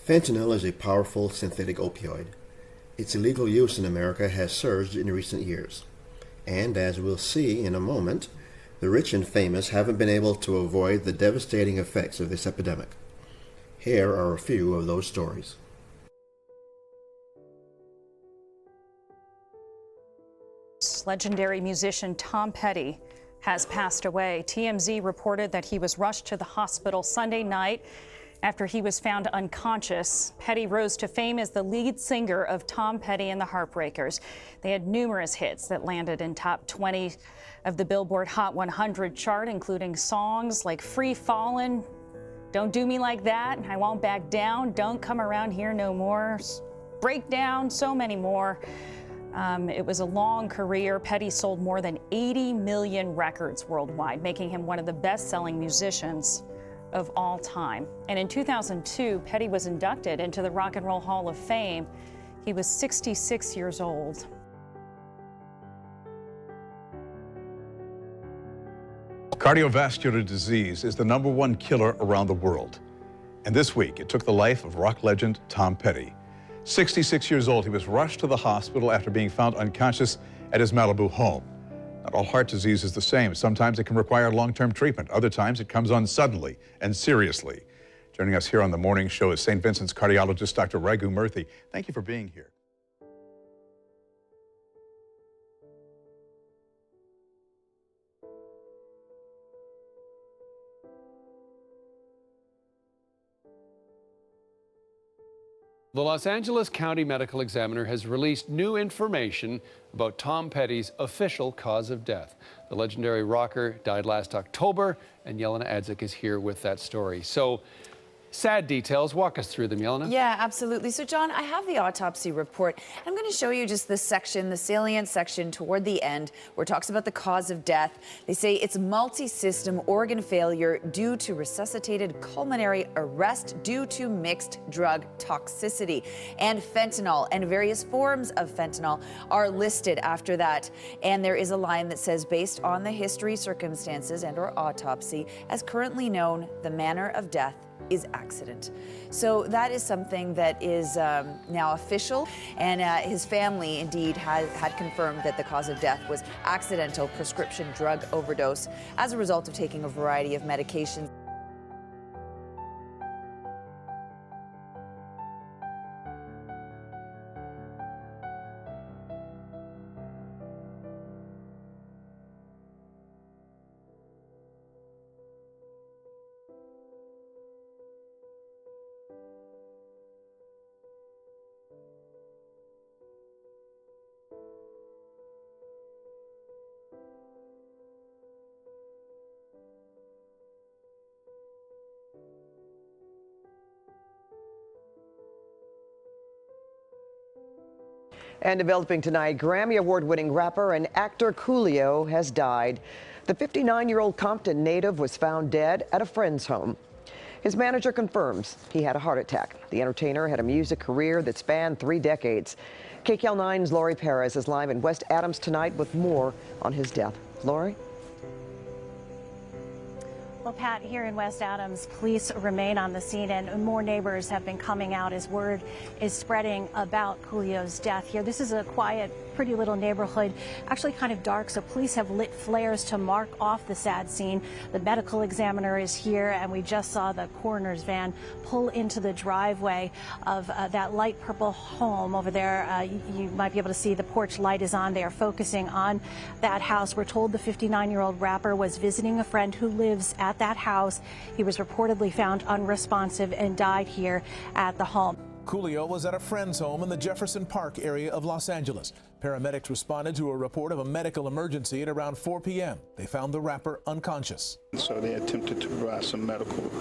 Fentanyl is a powerful synthetic opioid. Its illegal use in America has surged in recent years. And as we'll see in a moment, the rich and famous haven't been able to avoid the devastating effects of this epidemic. Here are a few of those stories. Legendary musician Tom Petty has passed away. TMZ reported that he was rushed to the hospital Sunday night after he was found unconscious. Petty rose to fame as the lead singer of Tom Petty and the Heartbreakers. They had numerous hits that landed in top 20 of the Billboard Hot 100 chart, including songs like Free Fallin', Don't Do Me Like That, I Won't Back Down, Don't Come Around Here No More, Breakdown, so many more. It was a long career. Petty sold more than 80 million records worldwide, making him one of the best-selling musicians of all time. And in 2002, Petty was inducted into the Rock and Roll Hall of Fame. He was 66 years old. Cardiovascular disease is the #1 killer around the world. And this week, it took the life of rock legend Tom Petty. 66 years old, he was rushed to the hospital after being found unconscious at his Malibu home. Not all heart disease is the same. Sometimes it can require long-term treatment. Other times it comes on suddenly and seriously. Joining us here on the morning show is St. Vincent's cardiologist, Dr. Raghu Murthy. Thank you for being here. The Los Angeles County Medical Examiner has released new information about Tom Petty's official cause of death. The legendary rocker died last October, and Yelena Adzik is here with that story. So, sad details. Walk us through them, Yelena. Yeah, absolutely. So, John, I have the autopsy report. I'm going to show you just this section, the salient section toward the end, where it talks about the cause of death. They say it's multi-system organ failure due to resuscitated pulmonary arrest due to mixed drug toxicity. And fentanyl and various forms of fentanyl are listed after that. And there is a line that says, based on the history, circumstances, and/or autopsy, as currently known, the manner of death is accident. So that is something that is now official, and his family indeed had confirmed that the cause of death was accidental prescription drug overdose as a result of taking a variety of medications. And developing tonight, Grammy Award-winning rapper and actor Coolio has died. The 59-year-old Compton native was found dead at a friend's home. His manager confirms he had a heart attack. The entertainer had a music career that spanned 3 decades. KCAL 9's Lori Perez is live in West Adams tonight with more on his death. Lori? Well, Pat, here in West Adams, police remain on the scene, and more neighbors have been coming out as word is spreading about Coolio's death here. This is a quiet, pretty little neighborhood, actually kind of dark, so police have lit flares to mark off the sad scene. The medical examiner is here, and we just saw the coroner's van pull into the driveway of that light purple home over there. You might be able to see the porch light is on. They are focusing on that house. We're told the 59-year-old rapper was visiting a friend who lives at that house. He was reportedly found unresponsive and died here at the home. Coolio was at a friend's home in the Jefferson Park area of Los Angeles. Paramedics responded to a report of a medical emergency at around 4 p.m. They found the rapper unconscious. So they attempted to provide some medical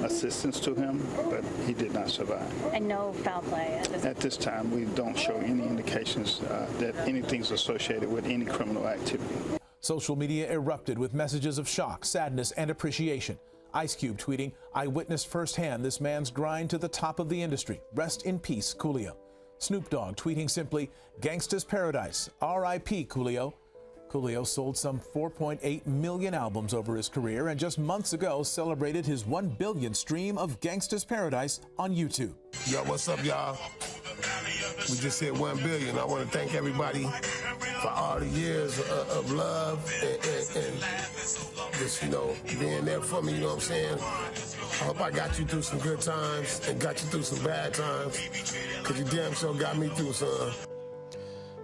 assistance to him, but he did not survive. And no foul play at this time. We don't show any indications that anything's associated with any criminal activity. Social media erupted with messages of shock, sadness, and appreciation. Ice Cube tweeting, "I witnessed firsthand this man's grind to the top of the industry. Rest in peace, Coolio." Snoop Dogg tweeting simply, "Gangsta's Paradise, R.I.P. Coolio." Coolio sold some 4.8 million albums over his career and just months ago celebrated his 1 billion stream of Gangsta's Paradise on YouTube. Yo, what's up, y'all? We just hit 1 billion. I want to thank everybody for all the years of love and just, you know, being there for me, you know what I'm saying? I hope I got you through some good times and got you through some bad times, because you damn sure got me through some.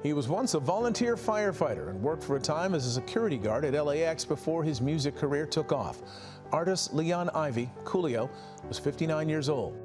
He was once a volunteer firefighter and worked for a time as a security guard at LAX before his music career took off. Artist Leon Ivy, Coolio, was 59 years old.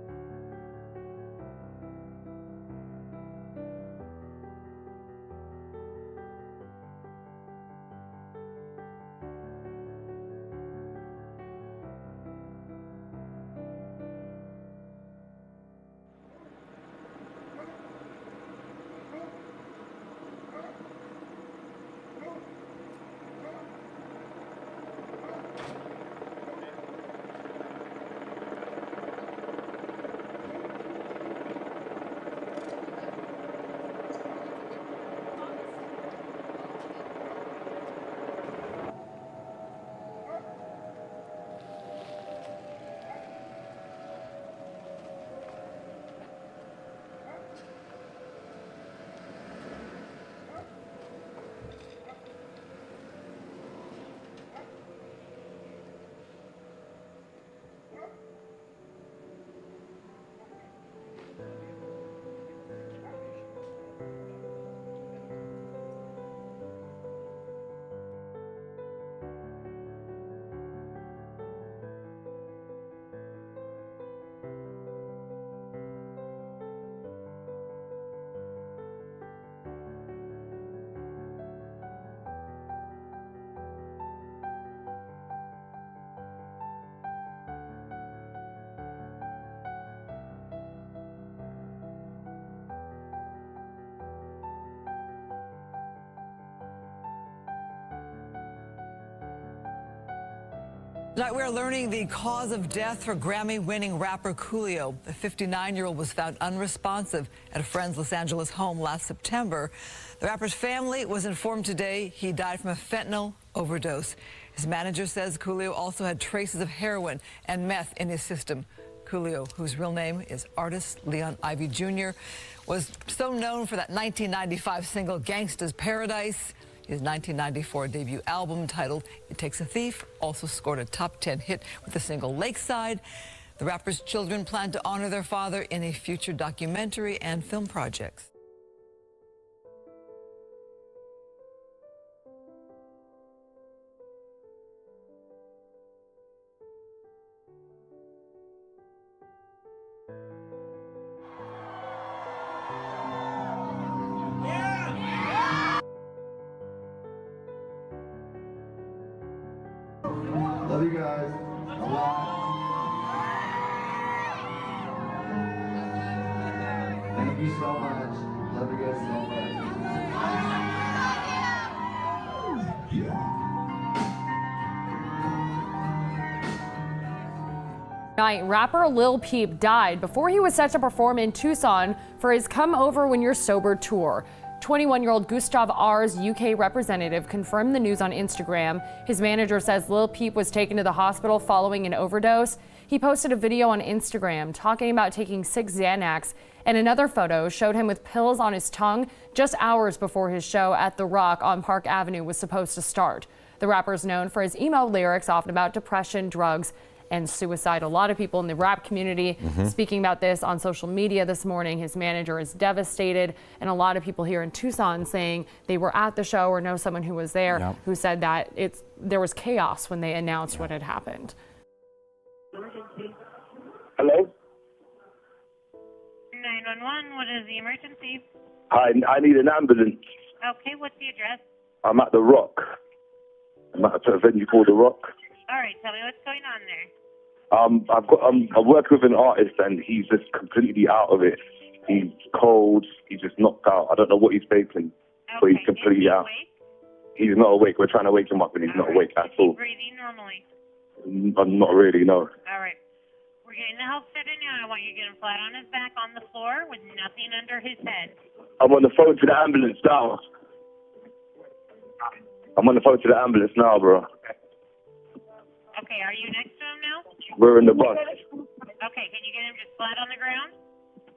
Tonight we're learning the cause of death for Grammy-winning rapper Coolio. The 59-year-old was found unresponsive at a friend's Los Angeles home last September. The rapper's family was informed today he died from a fentanyl overdose. His manager says Coolio also had traces of heroin and meth in his system. Coolio, whose real name is artist Leon Ivy Jr., was so known for that 1995 single Gangsta's Paradise. His 1994 debut album titled It Takes a Thief also scored a top 10 hit with the single Lakeside. The rapper's children plan to honor their father in a future documentary and film projects. Love you guys a lot. Thank you so much. Love you guys so Night, rapper Lil Peep died before he was set to perform in Tucson for his Come Over When You're Sober tour. 21-year-old Gustav R's UK representative confirmed the news on Instagram. His manager says Lil Peep was taken to the hospital following an overdose. He posted a video on Instagram talking about taking 6 Xanax, and another photo showed him with pills on his tongue just hours before his show at The Rock on Park Avenue was supposed to start. The rapper is known for his emo lyrics, often about depression, drugs, and suicide. A lot of people in the rap community speaking about this on social media this morning. His manager is devastated, and a lot of people here in Tucson saying they were at the show or know someone who was there who said that there was chaos when they announced what had happened. Hello? 911, what is the emergency? Hi, I need an ambulance. Okay, what's the address? I'm at The Rock. I'm at a venue called The Rock. All right, tell me what's going on there. I'm working with an artist and he's just completely out of it. He's cold. He's just knocked out. I don't know what he's faking, but he's completely out. He's not awake. We're trying to wake him up, and he's not awake at all. Is he breathing normally? Not really, no. All right. We're getting the help set in now. I want you to get him flat on his back on the floor with nothing under his head. I'm on the phone to the ambulance now. I'm on the phone to the ambulance now, bro. Okay, are you next to him now? We're in the bus. Okay, can you get him just flat on the ground?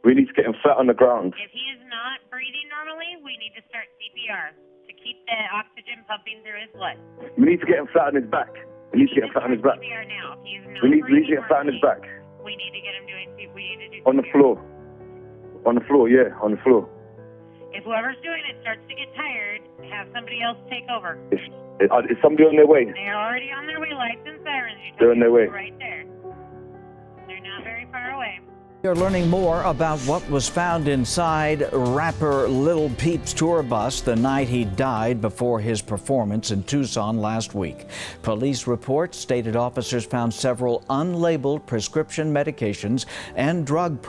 We need to get him flat on the ground. If he is not breathing normally, we need to start CPR to keep the oxygen pumping through his blood. We need to get him flat on his back. We need to get him flat on his back. CPR now. If he is not We need to breathing get him flat on his back. we need to get him doing we need to do On the CPR. floor. On the floor, yeah, on the floor. If whoever's doing it starts to get tired, have somebody else take over. Is somebody on their way? They're already on their way, lights and sirens. They're on their way. Right there. They're not very far away. You're learning more about what was found inside rapper Lil Peep's tour bus the night he died before his performance in Tucson last week. Police reports stated officers found several unlabeled prescription medications and drug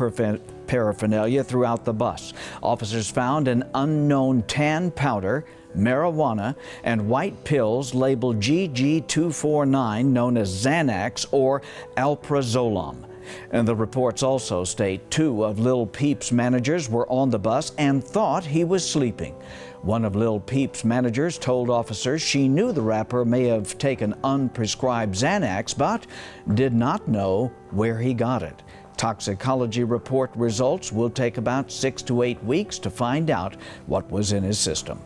paraphernalia throughout the bus. Officers found an unknown tan powder, marijuana, and white pills labeled GG249 known as Xanax or alprazolam. And the reports also state 2 of Lil Peep's managers were on the bus and thought he was sleeping. One of Lil Peep's managers told officers she knew the rapper may have taken unprescribed Xanax, but did not know where he got it. Toxicology report results will take about 6 to 8 weeks to find out what was in his system.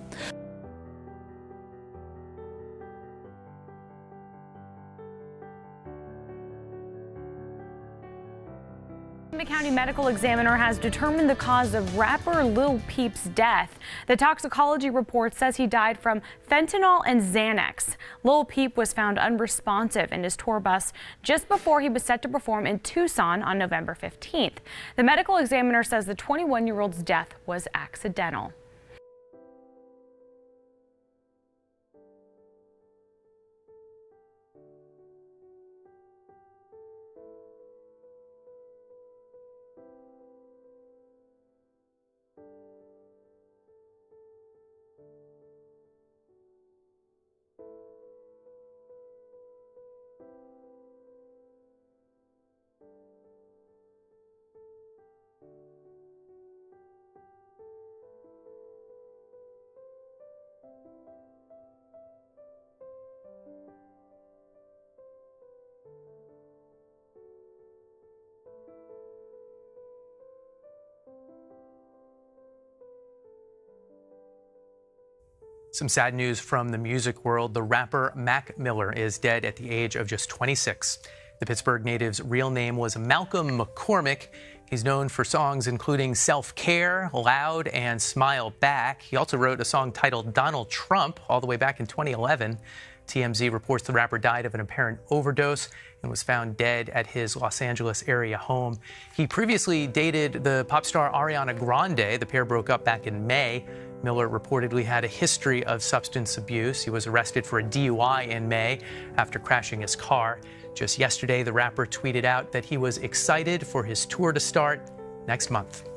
The county medical examiner has determined the cause of rapper Lil Peep's death. The toxicology report says he died from fentanyl and Xanax. Lil Peep was found unresponsive in his tour bus just before he was set to perform in Tucson on November 15th. The medical examiner says the 21-year-old's death was accidental. Some sad news from the music world. The rapper Mac Miller is dead at the age of just 26. The Pittsburgh native's real name was Malcolm McCormick. He's known for songs including Self-Care, Loud, and Smile Back. He also wrote a song titled Donald Trump all the way back in 2011. TMZ reports the rapper died of an apparent overdose and was found dead at his Los Angeles area home. He previously dated the pop star Ariana Grande. The pair broke up back in May. Miller reportedly had a history of substance abuse. He was arrested for a DUI in May after crashing his car. Just yesterday, the rapper tweeted out that he was excited for his tour to start next month.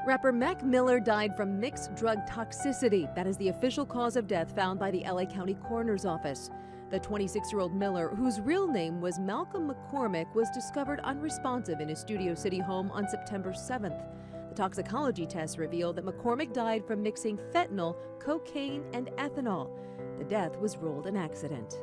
Rapper Mac Miller died from mixed drug toxicity. That is the official cause of death found by the LA County Coroner's Office. The 26-year-old Miller, whose real name was Malcolm McCormick, was discovered unresponsive in his Studio City home on September 7th. The toxicology test revealed that McCormick died from mixing fentanyl, cocaine, and ethanol. The death was ruled an accident.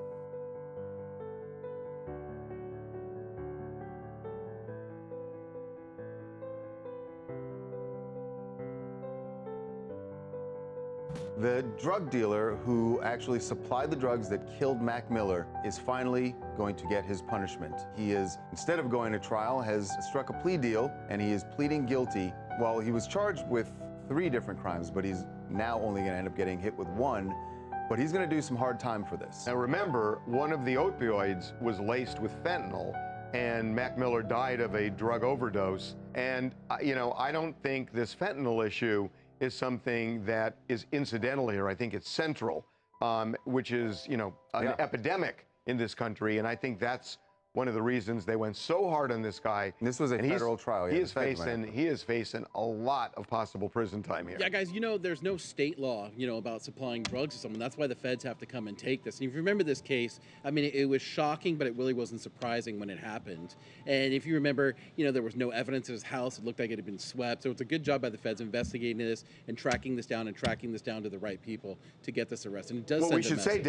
The drug dealer who actually supplied the drugs that killed Mac Miller is finally going to get his punishment. He is, instead of going to trial, has struck a plea deal, and he is pleading guilty. Well, he was charged with 3 different crimes, but he's now only going to end up getting hit with 1. But he's going to do some hard time for this. Now remember, one of the opioids was laced with fentanyl, and Mac Miller died of a drug overdose. And, you know, I don't think this fentanyl issue is something that is incidental here. I think it's central, which is, you know, an epidemic in this country. And I think that's one of the reasons they went so hard on this guy. This was a federal trial. He is facing a lot of possible prison time here. Yeah, guys, there's no state law, about supplying drugs to someone. That's why the feds have to come and take this. And if you remember this case, I mean, it was shocking, but it really wasn't surprising when it happened. And if you remember, there was no evidence at his house. It looked like it had been swept. So it's a good job by the feds investigating this and tracking this down to the right people to get this arrest. And it does Well, send we should a say, message.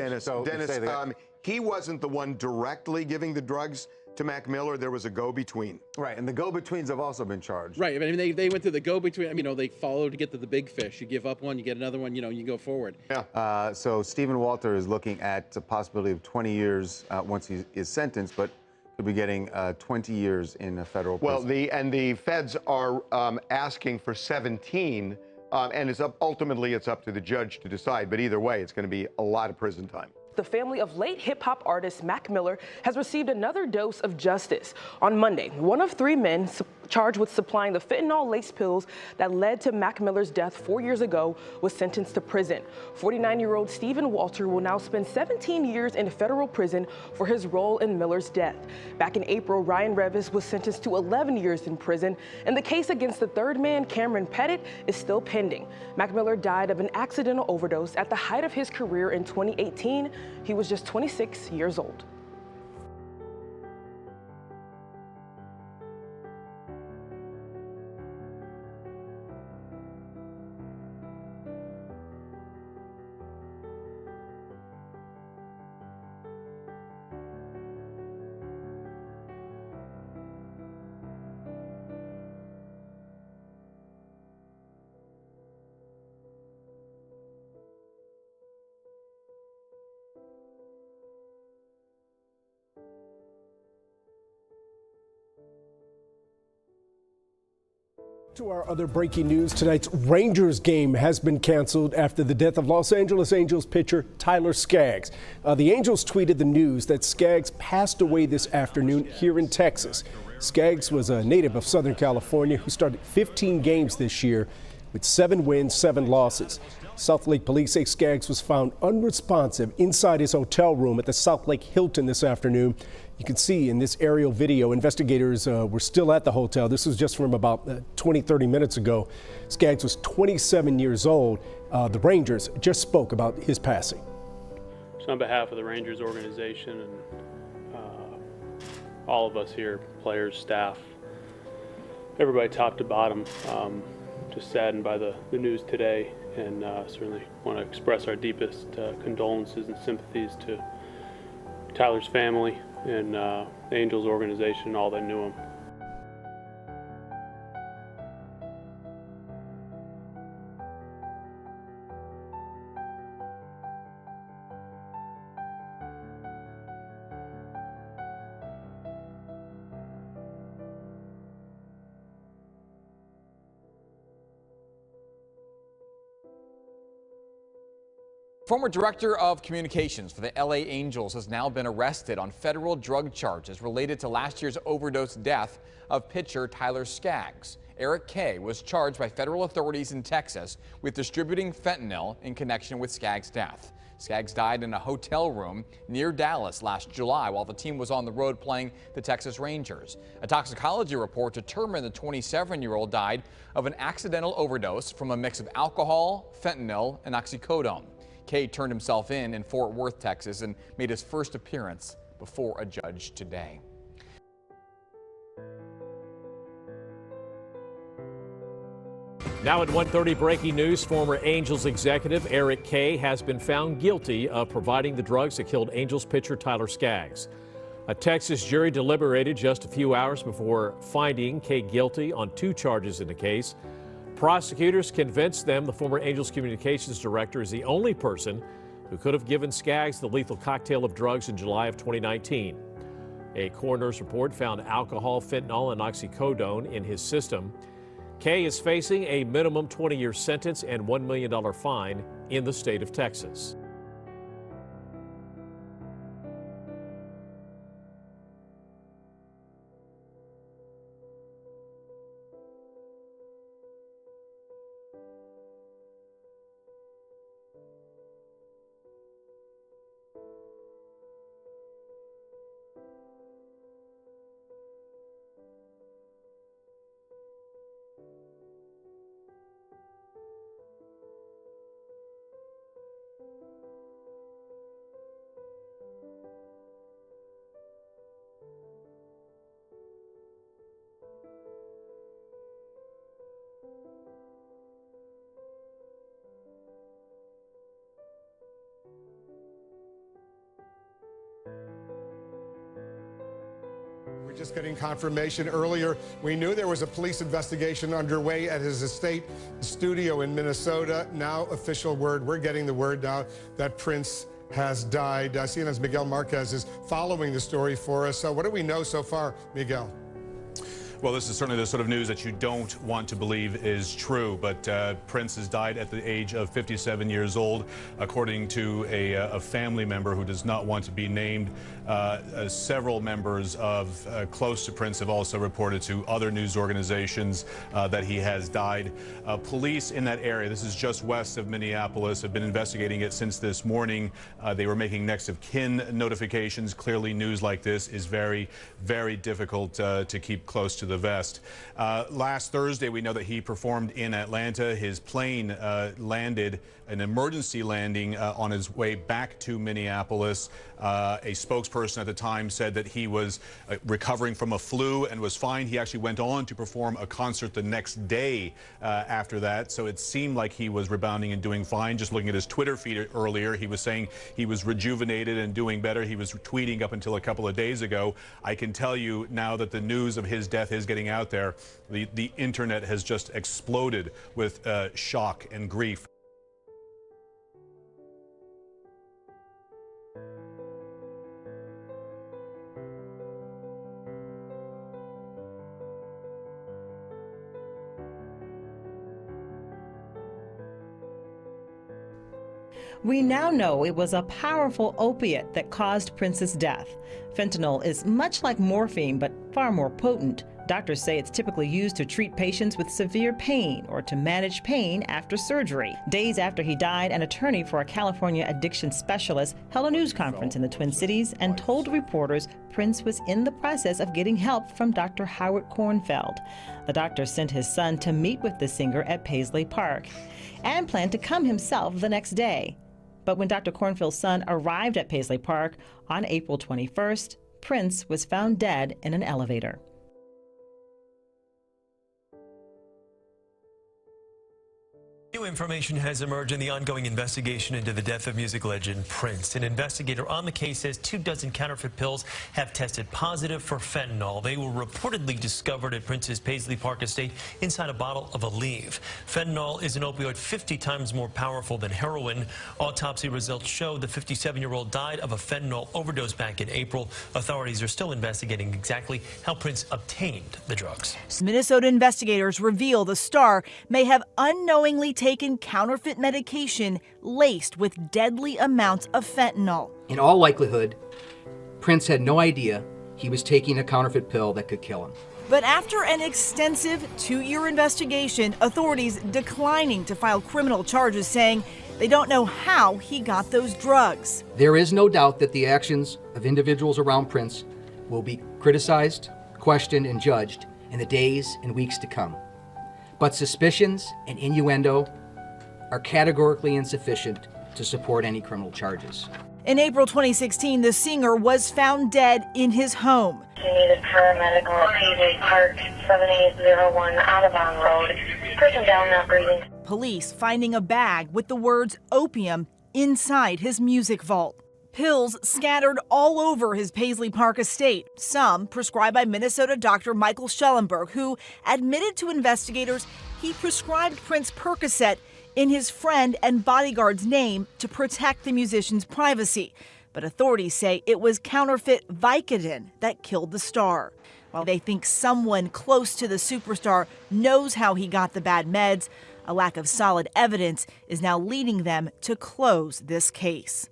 Dennis, he wasn't the one directly giving the drugs to Mac Miller. There was a go-between. Right, and the go-betweens have also been charged. Right, I mean, they went through the go-between. They followed to get to the big fish. You give up one, you get another one, you go forward. Yeah. So Stephen Walter is looking at a possibility of 20 years once he is sentenced, but could be getting 20 years in a federal prison. Well, the feds are asking for 17, and ultimately it's up to the judge to decide. But either way, it's going to be a lot of prison time. The family of late hip-hop artist Mac Miller has received another dose of justice. On Monday, one of 3 men charged with supplying the fentanyl-laced pills that led to Mac Miller's death 4 years ago was sentenced to prison. 49-year-old Stephen Walter will now spend 17 years in federal prison for his role in Miller's death. Back in April, Ryan Revis was sentenced to 11 years in prison, and the case against the third man, Cameron Pettit, is still pending. Mac Miller died of an accidental overdose at the height of his career in 2018. He was just 26 years old. To our other breaking news, tonight's Rangers game has been canceled after the death of Los Angeles Angels pitcher Tyler Skaggs. The Angels tweeted the news that Skaggs passed away this afternoon here in Texas. Skaggs was a native of Southern California who started 15 games this year with 7 wins, 7 losses. South Lake police say Skaggs was found unresponsive inside his hotel room at the South Lake Hilton this afternoon. You can see in this aerial video, investigators were still at the hotel. This was just from about 20-30 minutes ago. Skaggs was 27 years old. The Rangers just spoke about his passing. So on behalf of the Rangers organization and all of us here, players, staff, everybody top to bottom, just saddened by the news today, and certainly want to express our deepest condolences and sympathies to Tyler's family and the Angels organization and all that knew him. Former director of communications for the LA Angels has now been arrested on federal drug charges related to last year's overdose death of pitcher Tyler Skaggs. Eric Kay was charged by federal authorities in Texas with distributing fentanyl in connection with Skaggs' death. Skaggs died in a hotel room near Dallas last July while the team was on the road playing the Texas Rangers. A toxicology report determined the 27-year-old died of an accidental overdose from a mix of alcohol, fentanyl, and oxycodone. Kay turned himself in Fort Worth, Texas, and made his first appearance before a judge today. Now at 1:30, breaking news. Former Angels executive Eric Kay has been found guilty of providing the drugs that killed Angels pitcher Tyler Skaggs. A Texas jury deliberated just a few hours before finding Kay guilty on 2 charges in the case. Prosecutors convinced them the former Angels communications director is the only person who could have given Skaggs the lethal cocktail of drugs in July of 2019. A coroner's report found alcohol, fentanyl, and oxycodone in his system. Kay is facing a minimum 20-year sentence and $1 million fine in the state of Texas. We're just getting confirmation. Earlier, we knew there was a police investigation underway at his estate studio in Minnesota. Now, official word. We're getting the word now that Prince has died. CNN's Miguel Marquez is following the story for us. So what do we know so far, Miguel? Well, this is certainly the sort of news that you don't want to believe is true, but Prince has died at the age of 57 years old, according to a family member who does not want to be named. Several members of close to Prince have also reported to other news organizations that he has died. Police in that area, this is just west of Minneapolis, have been investigating it since this morning. They were making next of kin notifications. Clearly, news like this is very, very difficult to keep close to the vest. Last Thursday, we know that he performed in Atlanta. His plane landed, an emergency landing on his way back to Minneapolis. A spokesperson at the time said that he was recovering from a flu and was fine. He actually went on to perform a concert the next day after that, so it seemed like he was rebounding and doing fine. Just looking at his Twitter feed earlier, he was saying he was rejuvenated and doing better. He was tweeting up until a couple of days ago. I can tell you now that the news of his death is getting out there, the internet has just exploded with shock and grief. We now know it was a powerful opiate that caused Prince's death. Fentanyl is much like morphine, but far more potent. Doctors say it's typically used to treat patients with severe pain or to manage pain after surgery. Days after he died, an attorney for a California addiction specialist held a news conference in the Twin Cities and told reporters Prince was in the process of getting help from Dr. Howard Kornfeld. The doctor sent his son to meet with the singer at Paisley Park and planned to come himself the next day. But when Dr. Kornfeld's son arrived at Paisley Park on April 21st, Prince was found dead in an elevator. New information has emerged in the ongoing investigation into the death of music legend Prince. An investigator on the case says 24 counterfeit pills have tested positive for fentanyl. They were reportedly discovered at Prince's Paisley Park estate inside a bottle of Aleve. Fentanyl is an opioid 50 times more powerful than heroin. Autopsy results show the 57-year-old died of a fentanyl overdose back in April. Authorities are still investigating exactly how Prince obtained the drugs. Minnesota investigators reveal the star may have unknowingly taken counterfeit medication laced with deadly amounts of fentanyl. In all likelihood, Prince had no idea he was taking a counterfeit pill that could kill him. But after an extensive 2-year investigation, authorities declining to file criminal charges, saying they don't know how he got those drugs. There is no doubt that the actions of individuals around Prince will be criticized, questioned, and judged in the days and weeks to come. But suspicions and innuendo are categorically insufficient to support any criminal charges. In April 2016, the singer was found dead in his home. We need a paramedic at Paisley Park, 7801 Audubon Road. Person down, not breathing. Police finding a bag with the words opium inside his music vault. Pills scattered all over his Paisley Park estate, some prescribed by Minnesota doctor Michael Schellenberg, who admitted to investigators he prescribed Prince Percocet in his friend and bodyguard's name to protect the musician's privacy. But authorities say it was counterfeit Vicodin that killed the star. While they think someone close to the superstar knows how he got the bad meds, a lack of solid evidence is now leading them to close this case.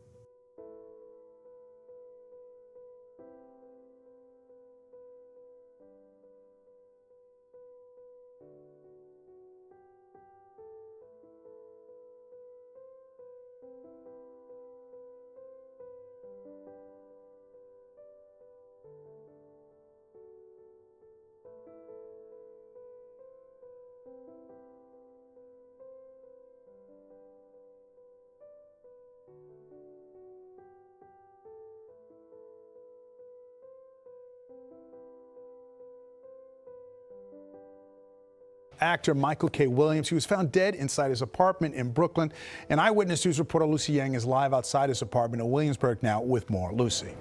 Actor Michael K. Williams. He was found dead inside his apartment in Brooklyn. And Eyewitness News reporter Lucy Yang is live outside his apartment in Williamsburg now with more. Lucy.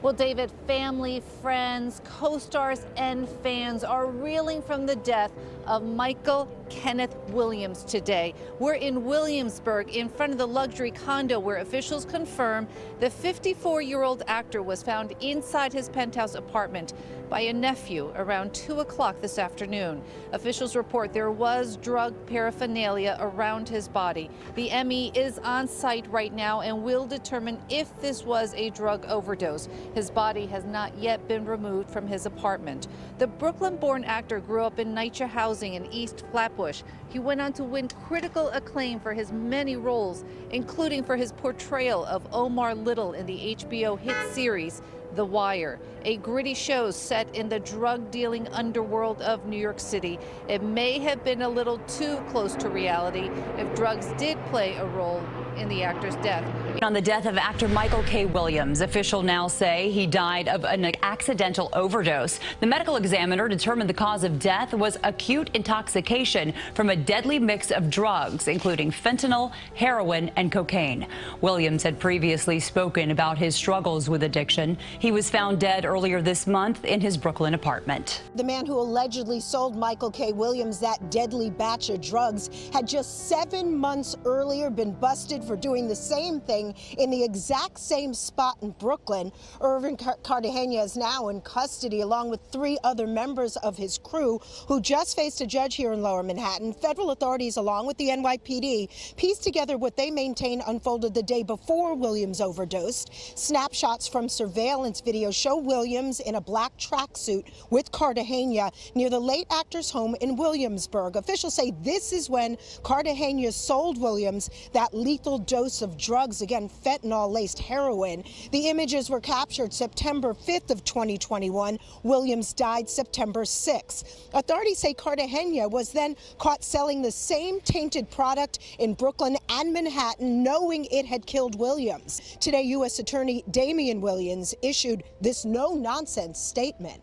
Well, David, family, friends, co-stars, and fans are reeling from the death of Michael Kenneth Williams today. We're in Williamsburg in front of the luxury condo where officials confirm the 54-year-old actor was found inside his penthouse apartment by a nephew around 2 o'clock this afternoon. Officials report there was drug paraphernalia around his body. The ME is on site right now and will determine if this was a drug overdose. His body has not yet been removed from his apartment. The Brooklyn-born actor grew up in NYCHA housing in East Flatbush. He went on to win critical acclaim for his many roles, including for his portrayal of Omar Little in the HBO hit series The Wire, a gritty show set in the drug-dealing underworld of New York City. It may have been a little too close to reality if drugs did play a role in the actor's death. On the death of actor Michael K. Williams, officials now say he died of an accidental overdose. The medical examiner determined the cause of death was acute intoxication from a deadly mix of drugs, including fentanyl, heroin, and cocaine. Williams had previously spoken about his struggles with addiction. He was found dead earlier this month in his Brooklyn apartment. The man who allegedly sold Michael K. Williams that deadly batch of drugs had just 7 months earlier been busted for doing the same thing in the exact same spot in Brooklyn. Irvin Cartagena is now in custody along with 3 other members of his crew who just faced a judge here in Lower Manhattan. Federal authorities, along with the NYPD, pieced together what they maintain unfolded the day before Williams overdosed. Snapshots from surveillance video show Williams in a black tracksuit with Cartagena near the late actor's home in Williamsburg. Officials say this is when Cartagena sold Williams that lethal dose of drugs, again, fentanyl-laced heroin. The images were captured September 5th of 2021. Williams died September 6th. Authorities say Cartagena was then caught selling the same tainted product in Brooklyn and Manhattan, knowing it had killed Williams. Today, U.S. Attorney Damian Williams issued this no-nonsense statement.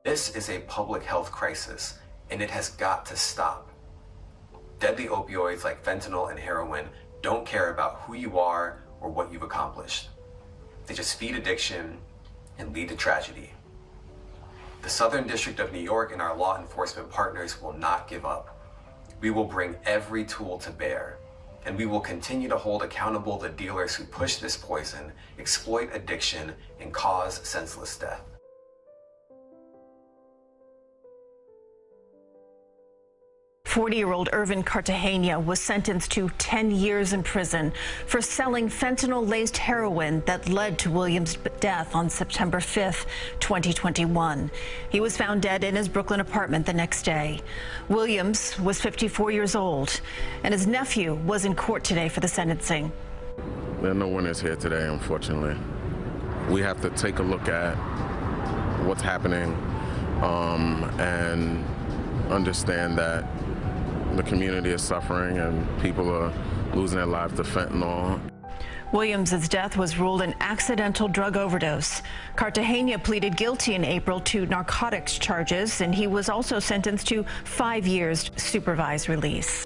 This is a public health crisis, and it has got to stop. Deadly opioids like fentanyl and heroin don't care about who you are or what you've accomplished. They just feed addiction and lead to tragedy. The Southern District of New York and our law enforcement partners will not give up. We will bring every tool to bear, and we will continue to hold accountable the dealers who push this poison, exploit addiction, and cause senseless death. 40-year-old Irvin Cartagena was sentenced to 10 years in prison for selling fentanyl-laced heroin that led to Williams' death on September 5th, 2021. He was found dead in his Brooklyn apartment the next day. Williams was 54 years old, and his nephew was in court today for the sentencing. There are no winners here today, unfortunately. We have to take a look at what's happening and understand that the community is suffering and people are losing their lives to fentanyl. Williams' death was ruled an accidental drug overdose. Cartagena pleaded guilty in April to narcotics charges, and he was also sentenced to 5 years supervised release.